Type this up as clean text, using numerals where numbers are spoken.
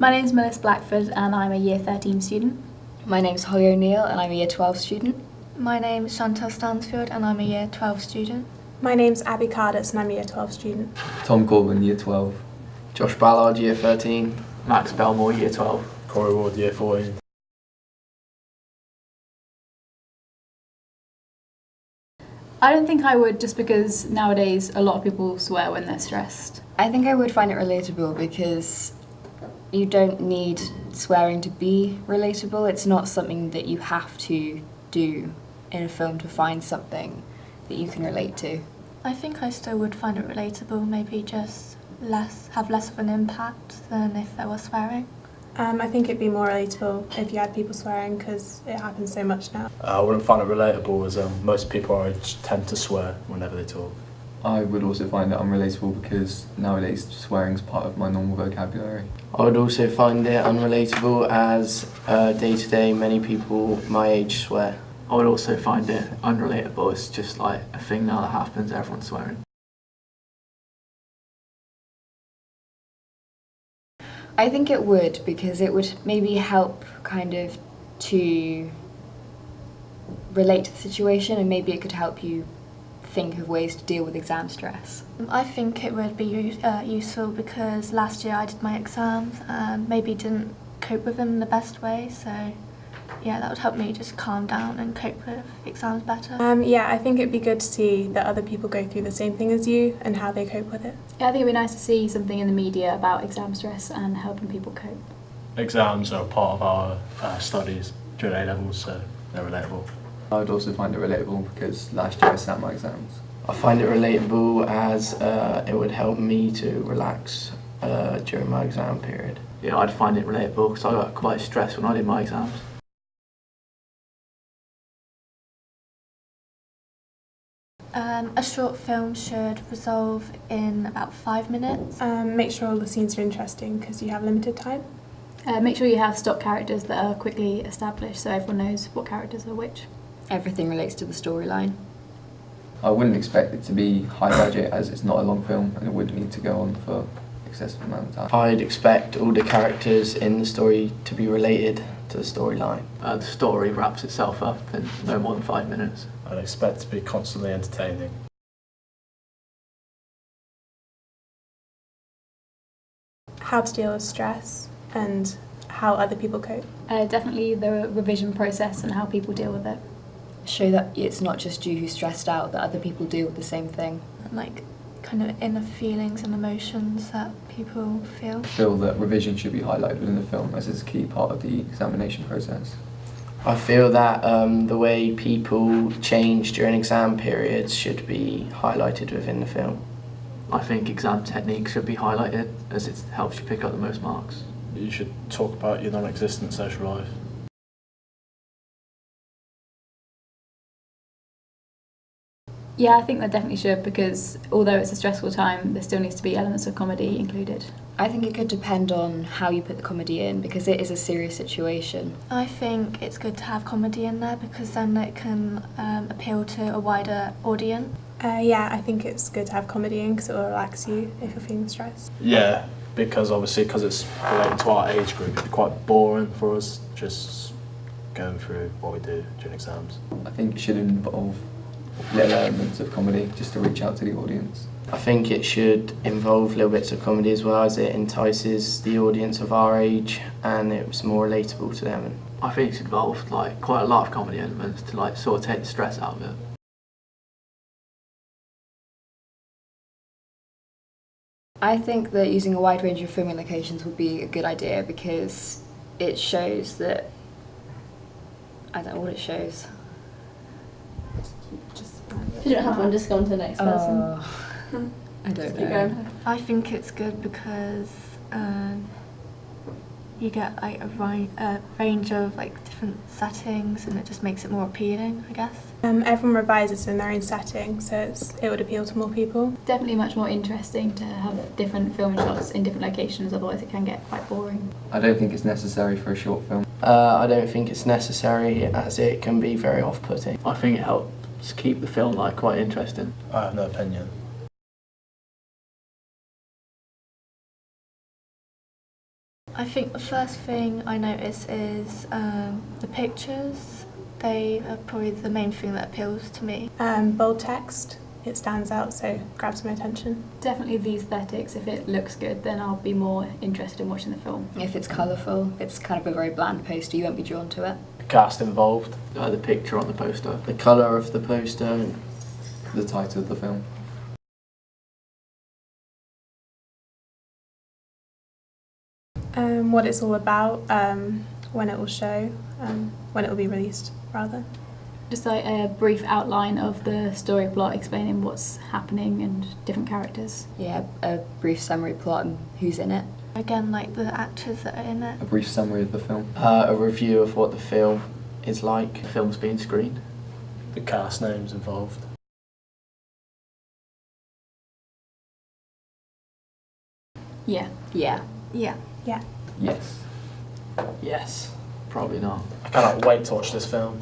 My name's Melissa Blackford and I'm a Year 13 student. My name's Holly O'Neill and I'm a Year 12 student. My name's Chantal Stansfield and I'm a Year 12 student. My name's Abby Cardus and I'm a Year 12 student. Tom Corbin, Year 12. Josh Ballard, Year 13. Max Belmore, Year 12. Corey Ward, Year 14. I don't think I would, just because nowadays a lot of people swear when they're stressed. I think I would find it relatable because you don't need swearing to be relatable. It's not something that you have to do in a film to find something that you can relate to. I think I still would find it relatable, maybe just have less of an impact than if there was swearing. I think it'd be more relatable if you had people swearing because it happens so much now. I wouldn't find it relatable as most people our age tend to swear whenever they talk. I would also find it unrelatable because nowadays swearing's part of my normal vocabulary. I would also find it unrelatable as day to day many people my age swear. I would also find it unrelatable. It's just like a thing now that happens, everyone's swearing. I think it would, because it would maybe help kind of to relate to the situation, and maybe it could help you think of ways to deal with exam stress. I think it would be useful because last year I did my exams and maybe didn't cope with them in the best way, so yeah, that would help me just calm down and cope with exams better. Yeah, I think it'd be good to see that other people go through the same thing as you and how they cope with it. Yeah, I think it'd be nice to see something in the media about exam stress and helping people cope. Exams are a part of our studies during A-levels, so they're relatable. I would also find it relatable because last year I sat my exams. I find it relatable as it would help me to relax during my exam period. Yeah, I'd find it relatable because I got quite stressed when I did my exams. A short film should resolve in about 5 minutes. Make sure all the scenes are interesting because you have limited time. Make sure you have stock characters that are quickly established so everyone knows what characters are which. Everything relates to the storyline. I wouldn't expect it to be high budget as it's not a long film and it wouldn't need to go on for excessive amount of time. I'd expect all the characters in the story to be related to the storyline. The story wraps itself up in no more than 5 minutes. I'd expect to be constantly entertaining. How to deal with stress and how other people cope. Definitely the revision process and how people deal with it. Show that it's not just you who's stressed out, that other people deal with the same thing. And like kind of inner feelings and emotions that people feel. I feel that revision should be highlighted within the film as it's a key part of the examination process. I feel that the way people change during exam periods should be highlighted within the film. I think exam techniques should be highlighted as it helps you pick up the most marks. You should talk about your non-existent social life. Yeah, I think that definitely should, because although it's a stressful time, there still needs to be elements of comedy included. I think it could depend on how you put the comedy in, because it is a serious situation. I think it's good to have comedy in there because then it can appeal to a wider audience. Yeah, I think it's good to have comedy in because it will relax you if you're feeling stressed. Yeah, because obviously because it's related to our age group, it'd be quite boring for us just going through what we do during exams. I think it should involve little elements of comedy just to reach out to the audience. I think it should involve little bits of comedy as well, as it entices the audience of our age and it's more relatable to them. I think it's involved like quite a lot of comedy elements to like sort of take the stress out of it. I think that using a wide range of filming locations would be a good idea because it shows that, I don't know what it shows. If you don't have one, just go on to the next person. I don't Keep know. going. I think it's good because you get like a range of like different settings and it just makes it more appealing, I guess. Everyone revises in their own setting, so it would appeal to more people. Definitely much more interesting to have different filming shots in different locations, otherwise it can get quite boring. I don't think it's necessary for a short film. I don't think it's necessary as it can be very off-putting. I think it helps keep the film like quite interesting. I have no opinion. I think the first thing I notice is the pictures. They are probably the main thing that appeals to me. Bold text, it stands out, so grabs my attention. Definitely the aesthetics. If it looks good, then I'll be more interested in watching the film. If it's colourful, if it's kind of a very bland poster, you won't be drawn to it. The cast involved. The picture on the poster. The colour of the poster. The title of the film. What it's all about, when it will show, when it will be released, rather. Just like a brief outline of the story plot, explaining what's happening and different characters. Yeah, a brief summary plot and who's in it. Again, like the actors that are in it. A brief summary of the film. A review of what the film is like. The film's being screened. The cast names involved. Yeah. Yeah. Yeah. Yeah. Yes. Yes. Probably not. I cannot wait to watch this film.